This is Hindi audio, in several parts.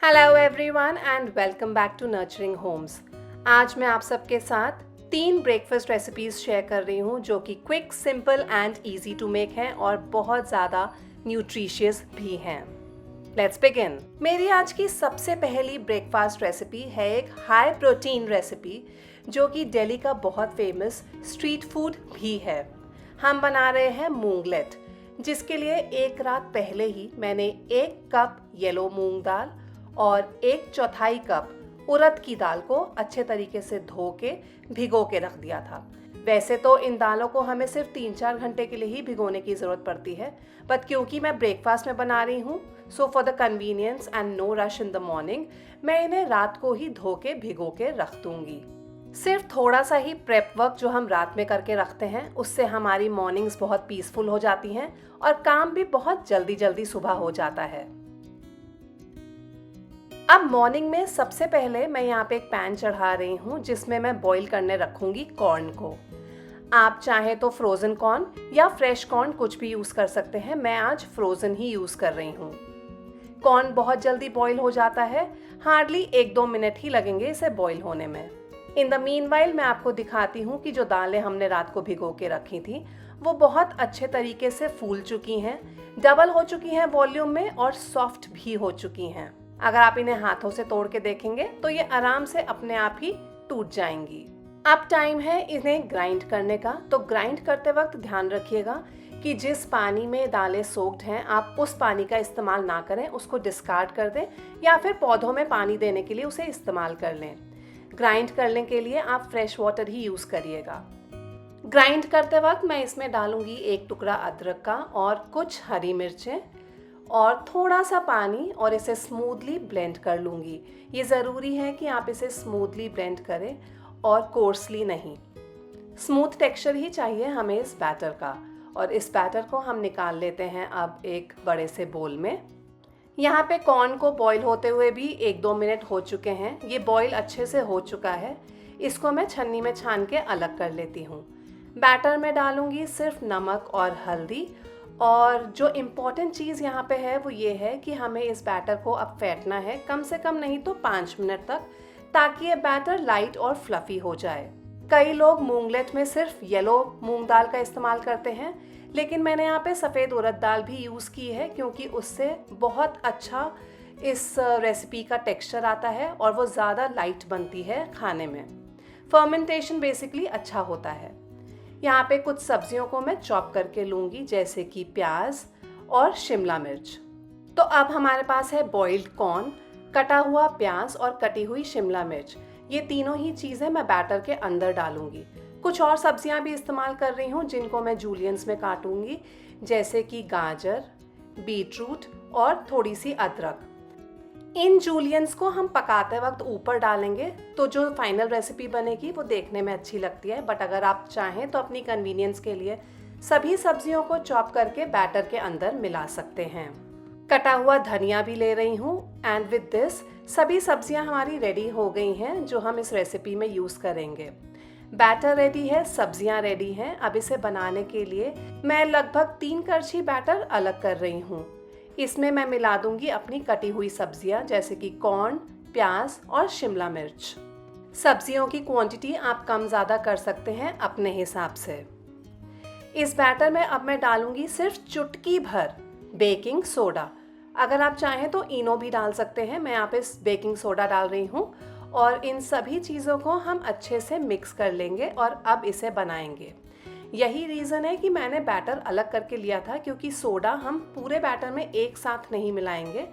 Hello everyone and welcome back to nurturing homes. आज मैं आप सबके साथ 3 ब्रेकफास्ट रेसिपीज़ शेयर कर रही हूँ जो कि quick, simple and easy to make हैं और बहुत ज़्यादा न्यूट्रिशियस भी हैं। Let's begin. मेरी आज की सबसे पहली ब्रेकफास्ट रेसिपी है एक हाई प्रोटीन रेसिपी जो कि दिल्ली का बहुत फेमस स्ट्रीट फूड भी है। हम बना रहे हैं मूंगलेट, जिसके लिए एक रात पहले ही मैंने 1 कप येलो मूंग दाल और 1/4 कप उड़द की दाल को अच्छे तरीके से धो के भिगो के रख दिया था। वैसे तो इन दालों को हमें सिर्फ 3-4 घंटे के लिए ही भिगोने की ज़रूरत पड़ती है, बट क्योंकि मैं ब्रेकफास्ट में बना रही हूँ, so for the convenience and no rush in the morning, मैं इन्हें रात को ही धो के भिगो के रख दूँगी। सिर्फ थोड़ा सा ही प्रेप वर्क जो हम रात में करके रखते हैं, उससे हमारी मॉर्निंग्स बहुत पीसफुल हो जाती हैं और काम भी बहुत जल्दी जल्दी सुबह हो जाता है। अब मॉर्निंग में सबसे पहले मैं यहाँ पे एक पैन चढ़ा रही हूँ जिसमें मैं बॉईल करने रखूँगी कॉर्न को। आप चाहें तो फ्रोज़न कॉर्न या फ्रेश कॉर्न कुछ भी यूज़ कर सकते हैं। मैं आज फ्रोज़न ही यूज़ कर रही हूँ। कॉर्न बहुत जल्दी बॉईल हो जाता है, हार्डली 1-2 मिनट ही लगेंगे इसे बॉईल होने में। इन द मीनवाइल मैं आपको दिखाती हूँ कि जो दालें हमने रात को भिगो के रखी थी वो बहुत अच्छे तरीके से फूल चुकी हैं, डबल हो चुकी हैं वॉल्यूम में और सॉफ्ट भी हो चुकी हैं। अगर आप इन्हें हाथों से तोड़ के देखेंगे तो ये आराम से अपने आप ही टूट जाएंगी। अब टाइम है इन्हें ग्राइंड करने का, तो ग्राइंड करते वक्त ध्यान रखिएगा कि जिस पानी में दालें सोक्ड हैं आप उस पानी का इस्तेमाल ना करें, उसको डिस्कार्ड कर दें या फिर पौधों में पानी देने के लिए उसे इस्तेमाल कर लें। ग्राइंड करने के लिए आप फ्रेश वाटर ही यूज़ करिएगा। ग्राइंड करते वक्त मैं इसमें डालूंगी 1 टुकड़ा अदरक का और कुछ हरी मिर्चें और थोड़ा सा पानी और इसे स्मूथली ब्लेंड कर लूँगी। ये ज़रूरी है कि आप इसे स्मूथली ब्लेंड करें और कोर्सली नहीं। स्मूथ टेक्सचर ही चाहिए हमें इस बैटर का। और इस बैटर को हम निकाल लेते हैं अब एक बड़े से बोल में। यहाँ पे कॉर्न को बॉईल होते हुए भी 1-2 मिनट हो चुके हैं। ये बॉईल अच्छे से हो चुका है। इसको मैं छन्नी में छान के अलग कर लेती हूँ। बैटर में डालूँगी सिर्फ नमक और हल्दी, और जो इम्पॉर्टेंट चीज़ यहाँ पे है वो ये है कि हमें इस बैटर को अब फेंटना है कम से कम नहीं तो 5 मिनट तक, ताकि ये बैटर लाइट और फ्लफ़ी हो जाए। कई लोग मूंगलेट में सिर्फ येलो मूंग दाल का इस्तेमाल करते हैं, लेकिन मैंने यहाँ पे सफ़ेद उड़द दाल भी यूज़ की है क्योंकि उससे बहुत अच्छा इस रेसिपी का टेक्सचर आता है और वो ज़्यादा लाइट बनती है खाने में। फर्मेंटेशन बेसिकली अच्छा होता है। यहाँ पे कुछ सब्जियों को मैं चॉप करके लूँगी, जैसे कि प्याज और शिमला मिर्च। तो अब हमारे पास है बॉइल्ड कॉर्न, कटा हुआ प्याज और कटी हुई शिमला मिर्च। ये तीनों ही चीज़ें मैं बैटर के अंदर डालूँगी। कुछ और सब्जियाँ भी इस्तेमाल कर रही हूँ जिनको मैं जूलियंस में काटूँगी, जैसे कि गाजर, बीटरूट और थोड़ी सी अदरक। इन जूलियंस को हम पकाते वक्त ऊपर डालेंगे तो जो फाइनल रेसिपी बनेगी वो देखने में अच्छी लगती है, बट अगर आप चाहें तो अपनी कन्वीनियंस के लिए सभी सब्जियों को चॉप करके बैटर के अंदर मिला सकते हैं। कटा हुआ धनिया भी ले रही हूँ एंड विद दिस सभी सब्जियां हमारी रेडी हो गई हैं जो हम इस रेसिपी में यूज़ करेंगे। बैटर रेडी है, सब्जियां रेडी हैं। अब इसे बनाने के लिए मैं लगभग 3 करछी बैटर अलग कर रही हूँ। इसमें मैं मिला दूंगी अपनी कटी हुई सब्जियां, जैसे कि कॉर्न, प्याज और शिमला मिर्च। सब्जियों की क्वांटिटी आप कम ज़्यादा कर सकते हैं अपने हिसाब से। इस बैटर में अब मैं डालूंगी सिर्फ चुटकी भर बेकिंग सोडा। अगर आप चाहें तो इनो भी डाल सकते हैं। मैं यहाँ पे बेकिंग सोडा डाल रही हूँ और इन सभी चीज़ों को हम अच्छे से मिक्स कर लेंगे और अब इसे बनाएंगे। यही रीज़न है कि मैंने बैटर अलग करके लिया था, क्योंकि सोडा हम पूरे बैटर में एक साथ नहीं मिलाएंगे।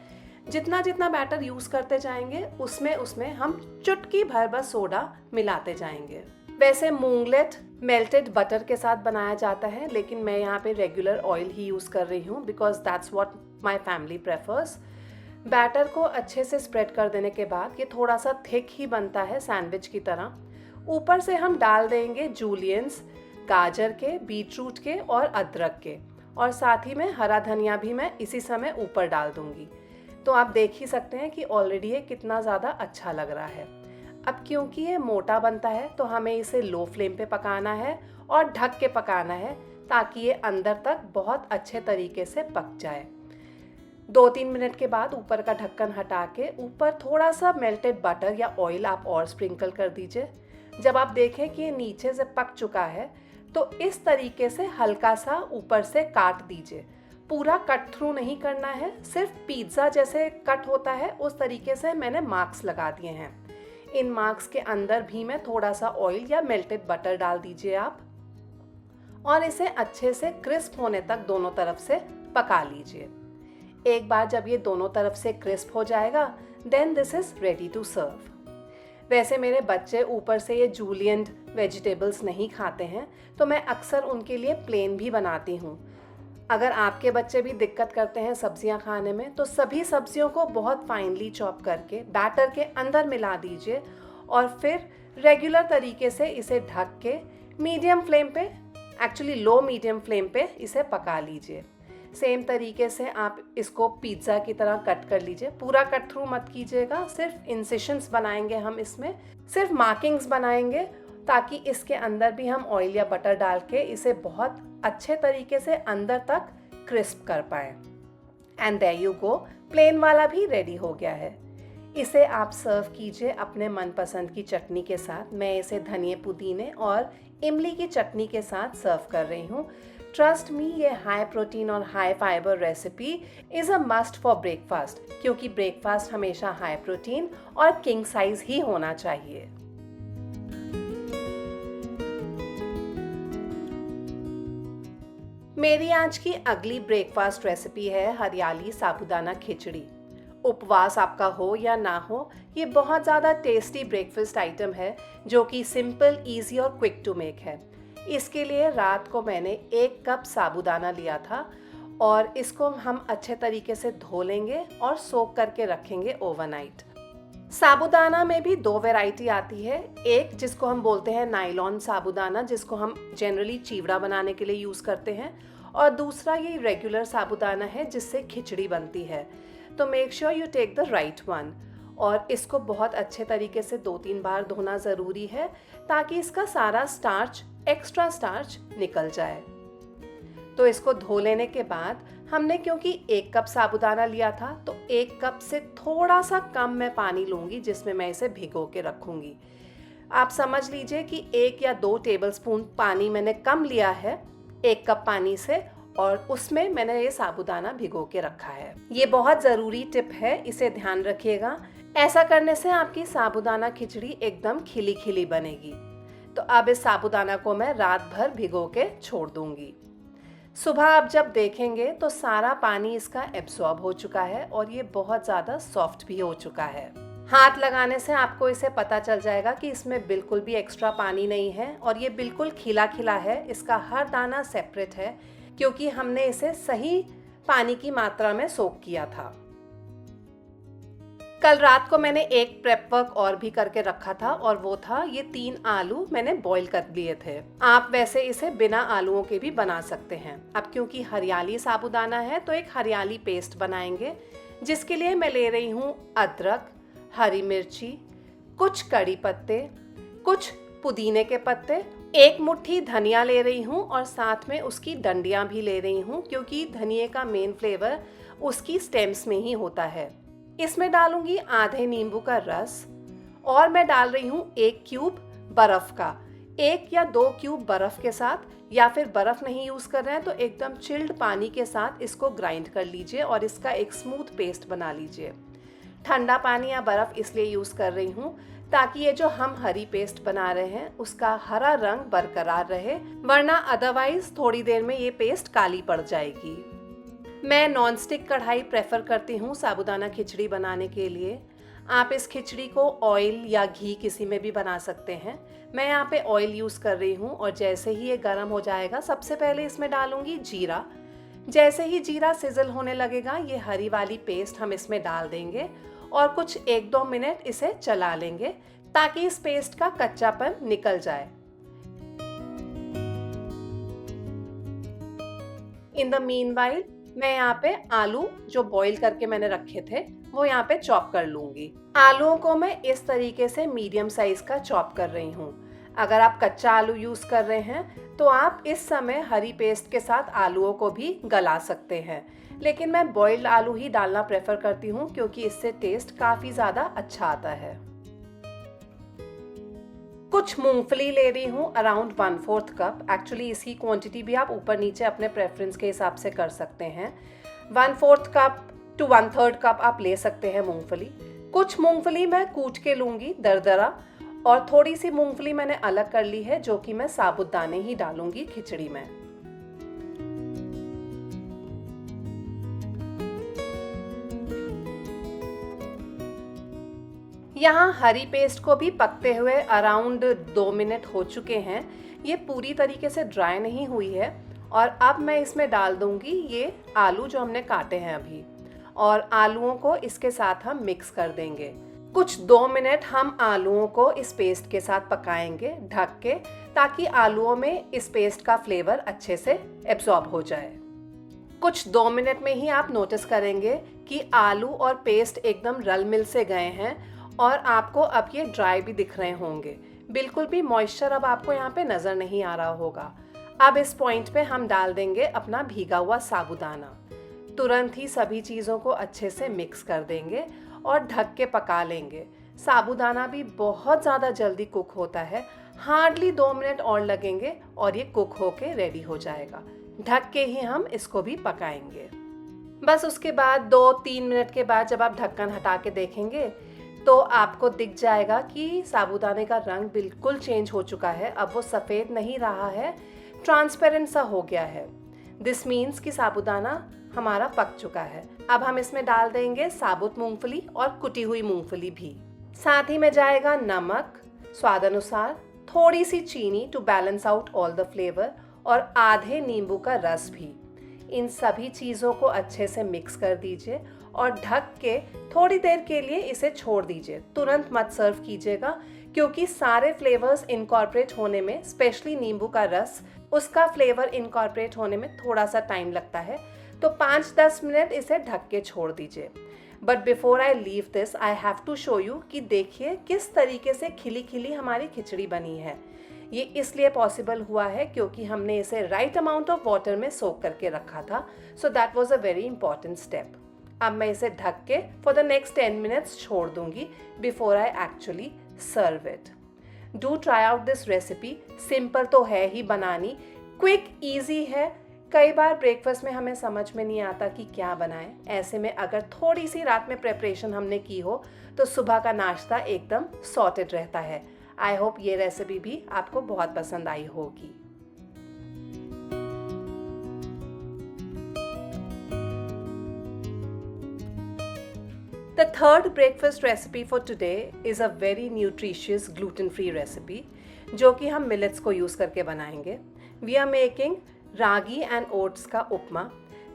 जितना जितना बैटर यूज़ करते जाएंगे उसमें हम चुटकी भर बस सोडा मिलाते जाएंगे। वैसे मूंगलेट मेल्टेड बटर के साथ बनाया जाता है, लेकिन मैं यहाँ पे रेगुलर ऑयल ही यूज़ कर रही हूँ because that's what my family prefers. Batter को अच्छे से स्प्रेड कर देने के बाद ये थोड़ा सा थिक ही बनता है सैंडविच की तरह। ऊपर से हम डाल देंगे जूलियंस, गाजर के, बीटरूट के और अदरक के, और साथ ही में हरा धनिया भी मैं इसी समय ऊपर डाल दूंगी। तो आप देख ही सकते हैं कि ऑलरेडी ये कितना ज़्यादा अच्छा लग रहा है। अब क्योंकि ये मोटा बनता है तो हमें इसे लो फ्लेम पे पकाना है और ढक के पकाना है ताकि ये अंदर तक बहुत अच्छे तरीके से पक जाए। 2-3 मिनट के बाद ऊपर का ढक्कन हटा के ऊपर थोड़ा सा मेल्टेड बटर या ऑयल आप और स्प्रिंकल कर दीजिए। जब आप देखें कि ये नीचे से पक चुका है तो इस तरीके से हल्का सा ऊपर से काट दीजिए। पूरा कट थ्रू नहीं करना है, सिर्फ पिज्ज़ा जैसे कट होता है उस तरीके से मैंने मार्क्स लगा दिए हैं। इन मार्क्स के अंदर भी मैं थोड़ा सा ऑयल या मेल्टेड बटर डाल दीजिए आप, और इसे अच्छे से क्रिस्प होने तक दोनों तरफ से पका लीजिए। एक बार जब ये दोनों तरफ से क्रिस्प हो जाएगा then this is ready to serve. वैसे मेरे बच्चे ऊपर से ये जूलियंड वेजिटेबल्स नहीं खाते हैं, तो मैं अक्सर उनके लिए प्लेन भी बनाती हूँ। अगर आपके बच्चे भी दिक्कत करते हैं सब्जियां खाने में, तो सभी सब्जियों को बहुत फाइनली चॉप करके बैटर के अंदर मिला दीजिए और फिर रेगुलर तरीके से इसे ढक के मीडियम फ्लेम पे, एक्चुअली लो मीडियम फ्लेम पे इसे पका लीजिए। सेम तरीके से आप इसको पिज़्ज़ा की तरह कट कर लीजिए। पूरा कट थ्रू मत कीजिएगा, सिर्फ इंसिशंस बनाएंगे हम, इसमें सिर्फ मार्किंग्स बनाएंगे ताकि इसके अंदर भी हम ऑयल या बटर डाल के इसे बहुत अच्छे तरीके से अंदर तक क्रिस्प कर पाए। And there you go, plain वाला भी रेडी हो गया है। इसे आप सर्व कीजिए अपने मनपसंद की चटनी के साथ। मैं इसे धनिया पुदीने और इमली की चटनी के साथ सर्व कर रही हूँ। ट्रस्ट मी, ये हाई प्रोटीन और high fibre recipe is a must for breakfast, क्योंकि ब्रेकफास्ट हमेशा हाई प्रोटीन और किंग साइज ही होना चाहिए। मेरी आज की अगली ब्रेकफास्ट रेसिपी है हरियाली साबूदाना खिचड़ी। उपवास आपका हो या ना हो, ये बहुत ज़्यादा टेस्टी ब्रेकफास्ट आइटम है जो कि सिंपल, इजी और क्विक टू मेक है। इसके लिए रात को मैंने 1 कप साबूदाना लिया था और इसको हम अच्छे तरीके से धो लेंगे और सोक करके रखेंगे ओवरनाइट। साबूदाना में भी 2 वैरायटी आती है। एक जिसको हम बोलते हैं नायलॉन साबूदाना, जिसको हम जनरली चिवड़ा बनाने के लिए यूज़ करते हैं, और दूसरा ये रेगुलर साबूदाना है जिससे खिचड़ी बनती है। तो make sure you take the right one, और इसको बहुत अच्छे तरीके से 2-3 बार धोना ज़रूरी है ताकि इसका सारा स्टार्च, एक्स्ट्रा स्टार्च निकल जाए। तो इसको धो लेने के बाद हमने, क्योंकि 1 कप साबूदाना लिया था, तो 1 कप से थोड़ा सा कम मैं पानी लूँगी जिसमें मैं इसे भिगो के रखूँगी। आप समझ लीजिए कि 1 या 2 टेबलस्पून पानी मैंने कम लिया है 1 कप पानी से, और उसमें मैंने ये साबूदाना भिगो के रखा है। ये बहुत ज़रूरी टिप है, इसे ध्यान रखिएगा। ऐसा करने से आपकी साबूदाना खिचड़ी एकदम खिली खिली बनेगी। तो अब इस साबूदाना को मैं रात भर भिगो के छोड़ दूंगी। सुबह आप जब देखेंगे तो सारा पानी इसका एब्सॉर्ब हो चुका है और ये बहुत ज़्यादा सॉफ्ट भी हो चुका है। हाथ लगाने से आपको इसे पता चल जाएगा कि इसमें बिल्कुल भी एक्स्ट्रा पानी नहीं है और ये बिल्कुल खिला खिला है। इसका हर दाना सेपरेट है क्योंकि हमने इसे सही पानी की मात्रा में सोक किया था। कल रात को मैंने एक प्रेप वर्क और भी करके रखा था और वो था ये 3 आलू मैंने बॉईल कर लिए थे। आप वैसे इसे बिना आलूओं के भी बना सकते हैं। अब क्योंकि हरियाली साबूदाना है तो एक हरियाली पेस्ट बनाएंगे, जिसके लिए मैं ले रही हूँ अदरक, हरी मिर्ची, कुछ कड़ी पत्ते, कुछ पुदीने के पत्ते, 1 मुट्ठी धनिया ले रही हूँ और साथ में उसकी डंडियाँ भी ले रही हूँ क्योंकि धनिये का मेन फ्लेवर उसकी स्टेम्स में ही होता है। इसमें डालूंगी आधे नींबू का रस और मैं डाल रही हूँ 1 क्यूब बर्फ का। 1 या 2 क्यूब बर्फ के साथ, या फिर बर्फ नहीं यूज़ कर रहे हैं तो एकदम चिल्ड पानी के साथ इसको ग्राइंड कर लीजिए और इसका एक स्मूथ पेस्ट बना लीजिए। ठंडा पानी या बर्फ इसलिए यूज़ कर रही हूँ ताकि ये जो हम हरी पेस्ट बना रहे हैं उसका हरा रंग बरकरार रहे, वरना अदरवाइज थोड़ी देर में ये पेस्ट काली पड़ जाएगी। मैं नॉनस्टिक कढ़ाई प्रेफर करती हूँ साबूदाना खिचड़ी बनाने के लिए। आप इस खिचड़ी को ऑयल या घी किसी में भी बना सकते हैं। मैं यहाँ पे ऑयल यूज़ कर रही हूँ और जैसे ही ये गर्म हो जाएगा सबसे पहले इसमें डालूंगी जीरा। जैसे ही जीरा सिजल होने लगेगा ये हरी वाली पेस्ट हम इसमें डाल देंगे और कुछ 1-2 मिनट इसे चला लेंगे ताकि इस पेस्ट का कच्चापन निकल जाए। इन द मीनवाइल मैं यहाँ पे आलू जो बॉईल करके मैंने रखे थे वो यहाँ पे चॉप कर लूंगी। आलूओं को मैं इस तरीके से मीडियम साइज का चॉप कर रही हूँ। अगर आप कच्चा आलू यूज़ कर रहे हैं तो आप इस समय हरी पेस्ट के साथ आलूओं को भी गला सकते हैं। लेकिन मैं बॉइल्ड आलू ही डालना प्रेफर करती हूँ क्योंकि इससे टेस्ट काफ़ी ज़्यादा अच्छा आता है। कुछ मूंगफली ले रही हूँ, अराउंड 1/4 कप। एक्चुअली इसकी क्वांटिटी भी आप ऊपर नीचे अपने प्रेफरेंस के हिसाब से कर सकते हैं। 1/4 कप टू 1/3 कप आप ले सकते हैं मूंगफली। कुछ मूंगफली मैं कूट के लूँगी दरदरा, और थोड़ी सी मूंगफली मैंने अलग कर ली है जो कि मैं साबुत दाने ही डालूंगी खिचड़ी में। यहाँ हरी पेस्ट को भी पकते हुए अराउंड 2 मिनट हो चुके हैं। ये पूरी तरीके से ड्राई नहीं हुई है। और अब मैं इसमें डाल दूंगी ये आलू जो हमने काटे हैं अभी, और आलूओं को इसके साथ हम मिक्स कर देंगे। कुछ 2 मिनट हम आलूओं को इस पेस्ट के साथ पकाएंगे ढक के, ताकि आलूओं में इस पेस्ट का फ्लेवर अच्छे से एब्जॉर्ब हो जाए। कुछ 2 मिनट में ही आप नोटिस करेंगे कि आलू और पेस्ट एकदम रल मिल से गए हैं, और आपको अब ये ड्राई भी दिख रहे होंगे। बिल्कुल भी मॉइस्चर अब आपको यहाँ पे नज़र नहीं आ रहा होगा। अब इस पॉइंट पे हम डाल देंगे अपना भीगा हुआ साबूदाना। तुरंत ही सभी चीज़ों को अच्छे से मिक्स कर देंगे और ढक के पका लेंगे। साबूदाना भी बहुत ज़्यादा जल्दी कुक होता है, हार्डली 2 मिनट और लगेंगे और ये कुक होके रेडी हो जाएगा। ढक के ही हम इसको भी पकाएंगे। बस उसके बाद 2-3 मिनट के बाद जब आप ढक्कन हटा के देखेंगे तो आपको दिख जाएगा कि साबूदाने का रंग बिल्कुल चेंज हो चुका है। अब वो सफ़ेद नहीं रहा है, ट्रांसपेरेंट सा हो गया है। दिस मीन्स कि साबूदाना हमारा पक चुका है। अब हम इसमें डाल देंगे साबुत मूंगफली और कुटी हुई मूंगफली भी। साथ ही में जाएगा नमक स्वाद अनुसार, थोड़ी सी चीनी to balance out all the flavour, और आधे नींबू का रस भी। इन सभी चीज़ों को अच्छे से मिक्स कर दीजिए और ढक के थोड़ी देर के लिए इसे छोड़ दीजिए। तुरंत मत सर्व कीजिएगा क्योंकि सारे फ्लेवर्स इनकॉर्पोरेट होने में, स्पेशली नींबू का रस, उसका फ्लेवर इनकॉर्पोरेट होने में थोड़ा सा टाइम लगता है। तो 5-10 मिनट इसे ढक के छोड़ दीजिए। But before I leave this I have to show you कि देखिए किस तरीके से खिली खिली हमारी खिचड़ी बनी है। ये इसलिए पॉसिबल हुआ है क्योंकि हमने इसे राइट अमाउंट ऑफ वाटर में सोक करके रखा था। So that was a very important step. अब मैं इसे ढक के फॉर द नेक्स्ट 10 मिनट्स छोड़ दूंगी before I actually serve it. Do try out this recipe. Simple तो है ही बनानी, क्विक ईजी है। कई बार ब्रेकफास्ट में हमें समझ में नहीं आता कि क्या बनाएं। ऐसे में अगर थोड़ी सी रात में प्रेपरेशन हमने की हो तो सुबह का नाश्ता एकदम सॉर्टेड रहता है। आई होप ये रेसिपी भी आपको बहुत पसंद आई होगी। The third breakfast recipe for today is a very nutritious gluten-free recipe जो कि हम मिलेट्स को यूज़ करके बनाएंगे। We are making ragi and oats का उपमा,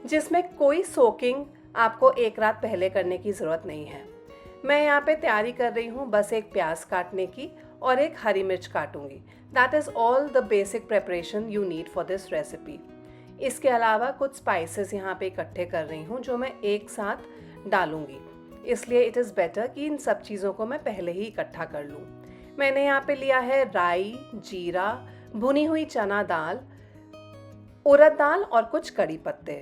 जिसमें कोई सोकिंग आपको एक रात पहले करने की ज़रूरत नहीं है। मैं यहाँ पे तैयारी कर रही हूँ बस एक प्याज काटने की और एक हरी मिर्च काटूंगी। That is all the basic preparation you need for this recipe. इसके अलावा कुछ स्पाइसेस यहाँ पे इकट्ठे कर रही हूँ जो मैं एक साथ डालूंगी, इसलिए इट इज़ बेटर कि इन सब चीज़ों को मैं पहले ही इकट्ठा कर लूँ। मैंने यहाँ पे लिया है राई, जीरा, भुनी हुई चना दाल, उड़द दाल और कुछ कड़ी पत्ते।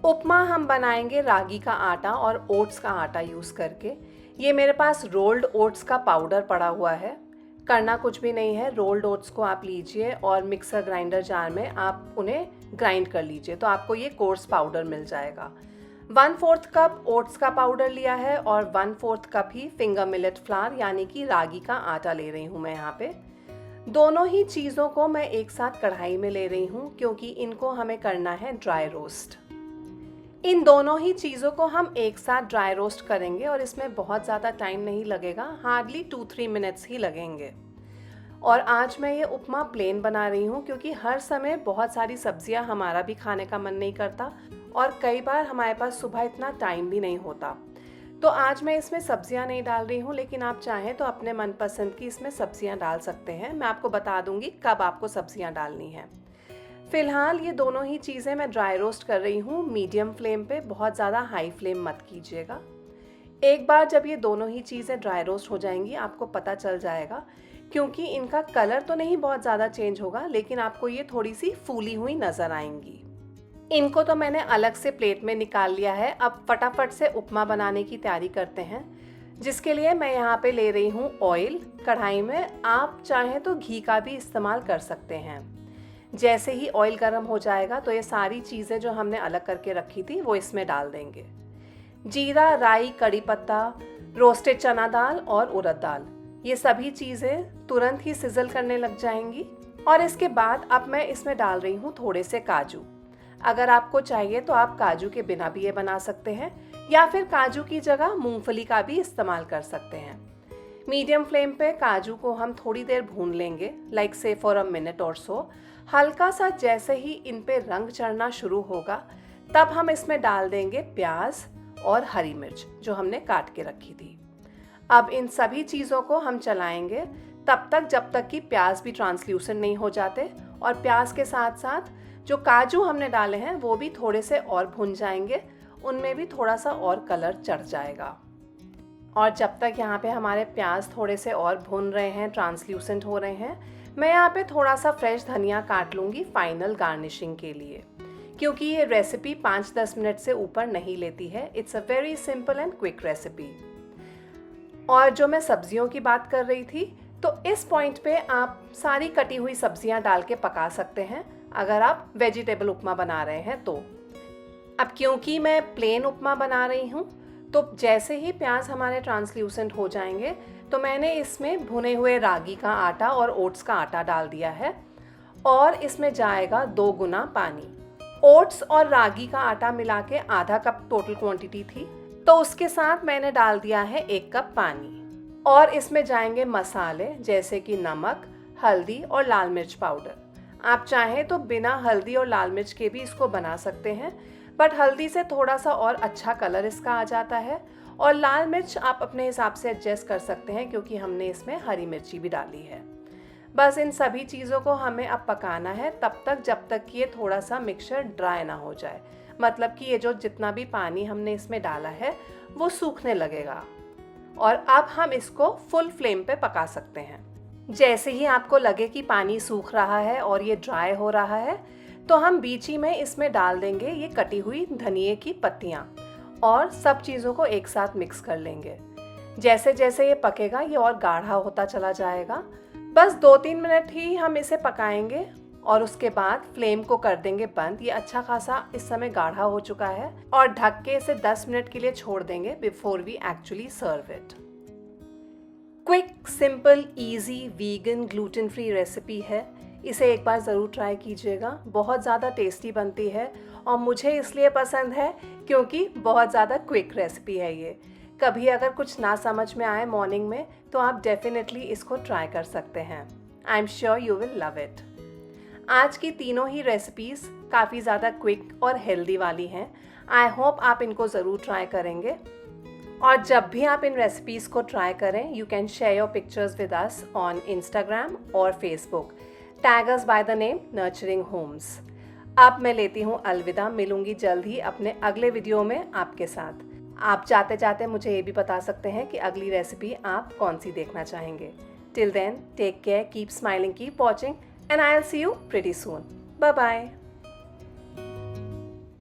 उपमा हम बनाएंगे रागी का आटा और ओट्स का आटा यूज़ करके। ये मेरे पास रोल्ड ओट्स का पाउडर पड़ा हुआ है। करना कुछ भी नहीं है, रोल्ड ओट्स को आप लीजिए और मिक्सर ग्राइंडर जार में आप उन्हें ग्राइंड कर लीजिए तो आपको ये कोर्स पाउडर मिल जाएगा। 1/4 कप ओट्स का पाउडर लिया है और 1/4 कप ही फिंगर मिलेट फ्लावर यानी कि रागी का आटा ले रही हूँ मैं यहाँ पे। दोनों ही चीज़ों को मैं एक साथ कढ़ाई में ले रही हूँ क्योंकि इनको हमें करना है ड्राई रोस्ट। इन दोनों ही चीज़ों को हम एक साथ ड्राई रोस्ट करेंगे और इसमें बहुत ज़्यादा टाइम नहीं लगेगा, हार्डली 2-3 मिनट्स ही लगेंगे। और आज मैं ये उपमा प्लेन बना रही हूँ क्योंकि हर समय बहुत सारी सब्जियाँ हमारा भी खाने का मन नहीं करता और कई बार हमारे पास सुबह इतना टाइम भी नहीं होता। तो आज मैं इसमें सब्जियाँ नहीं डाल रही हूँ, लेकिन आप चाहें तो अपने मनपसंद की इसमें सब्जियाँ डाल सकते हैं। मैं आपको बता दूँगी कब आपको सब्जियाँ डालनी है। फ़िलहाल ये दोनों ही चीज़ें मैं ड्राई रोस्ट कर रही हूँ मीडियम फ्लेम पे, बहुत ज़्यादा हाई फ्लेम मत कीजिएगा। एक बार जब ये दोनों ही चीज़ें ड्राई रोस्ट हो जाएंगी आपको पता चल जाएगा क्योंकि इनका कलर तो नहीं बहुत ज़्यादा चेंज होगा, लेकिन आपको ये थोड़ी सी फूली हुई नज़र आएंगी। इनको तो मैंने अलग से प्लेट में निकाल लिया है। अब फटाफट से उपमा बनाने की तैयारी करते हैं, जिसके लिए मैं यहाँ पे ले रही हूँ ऑयल कढ़ाई में। आप चाहें तो घी का भी इस्तेमाल कर सकते हैं। जैसे ही ऑयल गर्म हो जाएगा तो ये सारी चीज़ें जो हमने अलग करके रखी थी वो इसमें डाल देंगे। जीरा, राई, कड़ी पत्ता, रोस्टेड चना दाल और उड़द दाल, ये सभी चीज़ें तुरंत ही सिजल करने लग जाएंगी। और इसके बाद अब मैं इसमें डाल रही हूँ थोड़े से काजू। अगर आपको चाहिए तो आप काजू के बिना भी ये बना सकते हैं, या फिर काजू की जगह मूंगफली का भी इस्तेमाल कर सकते हैं। मीडियम फ्लेम पे काजू को हम थोड़ी देर भून लेंगे, लाइक से फॉर अ मिनट और सो। हल्का सा जैसे ही इन पे रंग चढ़ना शुरू होगा तब हम इसमें डाल देंगे प्याज और हरी मिर्च जो हमने काट के रखी थी। अब इन सभी चीज़ों को हम चलाएंगे तब तक जब तक कि प्याज भी ट्रांसल्यूसेंट नहीं हो जाते, और प्याज के साथ साथ जो काजू हमने डाले हैं वो भी थोड़े से और भुन जाएंगे, उनमें भी थोड़ा सा और कलर चढ़ जाएगा। और जब तक यहाँ पे हमारे प्याज थोड़े से और भुन रहे हैं, ट्रांसल्यूसेंट हो रहे हैं, मैं यहाँ पे थोड़ा सा फ्रेश धनिया काट लूँगी फाइनल गार्निशिंग के लिए, क्योंकि ये रेसिपी 5-10 मिनट से ऊपर नहीं लेती है। It's a very simple and quick recipe. और जो मैं सब्जियों की बात कर रही थी, तो इस पॉइंट पे आप सारी कटी हुई सब्जियां डाल के पका सकते हैं अगर आप वेजिटेबल उपमा बना रहे हैं तो। अब क्योंकि मैं प्लेन उपमा बना रही हूँ, तो जैसे ही प्याज हमारे ट्रांसल्यूसेंट हो जाएंगे तो मैंने इसमें भुने हुए रागी का आटा और ओट्स का आटा डाल दिया है, और इसमें जाएगा 2 गुना पानी। ओट्स और रागी का आटा मिला के आधा कप टोटल क्वांटिटी थी, तो उसके साथ मैंने डाल दिया है 1 कप पानी। और इसमें जाएंगे मसाले जैसे कि नमक, हल्दी और लाल मिर्च पाउडर। आप चाहें तो बिना हल्दी और लाल मिर्च के भी इसको बना सकते हैं, बट हल्दी से थोड़ा सा और अच्छा कलर इसका आ जाता है, और लाल मिर्च आप अपने हिसाब से एडजस्ट कर सकते हैं क्योंकि हमने इसमें हरी मिर्ची भी डाली है। बस इन सभी चीज़ों को हमें अब पकाना है तब तक जब तक कि ये थोड़ा सा मिक्सचर ड्राई ना हो जाए, मतलब कि ये जो जितना भी पानी हमने इसमें डाला है वो सूखने लगेगा। और अब हम इसको फुल फ्लेम पे पका सकते हैं। जैसे ही आपको लगे कि पानी सूख रहा है और ये ड्राई हो रहा है, तो हम बीच ही में इसमें डाल देंगे ये कटी हुई धनिए की पत्तियाँ, और सब चीज़ों को एक साथ मिक्स कर लेंगे। जैसे जैसे ये पकेगा ये और गाढ़ा होता चला जाएगा। बस 2-3 मिनट ही हम इसे पकाएंगे और उसके बाद फ्लेम को कर देंगे बंद। ये अच्छा खासा इस समय गाढ़ा हो चुका है, और ढक के इसे 10 मिनट के लिए छोड़ देंगे before we actually serve it. Quick, simple, easy, vegan, gluten free recipe है। इसे एक बार ज़रूर ट्राई कीजिएगा। बहुत ज़्यादा टेस्टी बनती है, और मुझे इसलिए पसंद है क्योंकि बहुत ज़्यादा क्विक रेसिपी है ये। कभी अगर कुछ ना समझ में आए मॉर्निंग में तो आप डेफिनेटली इसको ट्राई कर सकते हैं। I am sure you will love it. आज की तीनों ही रेसिपीज़ काफ़ी ज़्यादा क्विक और हेल्दी वाली हैं। आई होप आप इनको ज़रूर ट्राई करेंगे। और जब भी आप इन रेसिपीज़ को ट्राई करें, you can share your pictures with us on Instagram और Facebook. Tag us by the name Nurturing Homes. अब मैं लेती हूँ अलविदा। मिलूंगी जल्द ही अपने अगले वीडियो में आपके साथ। आप जाते जाते मुझे ये भी बता सकते हैं कि अगली रेसिपी आप कौन सी देखना चाहेंगे। Till then, take care, keep smiling, keep watching, and I'll see you pretty soon. Bye bye.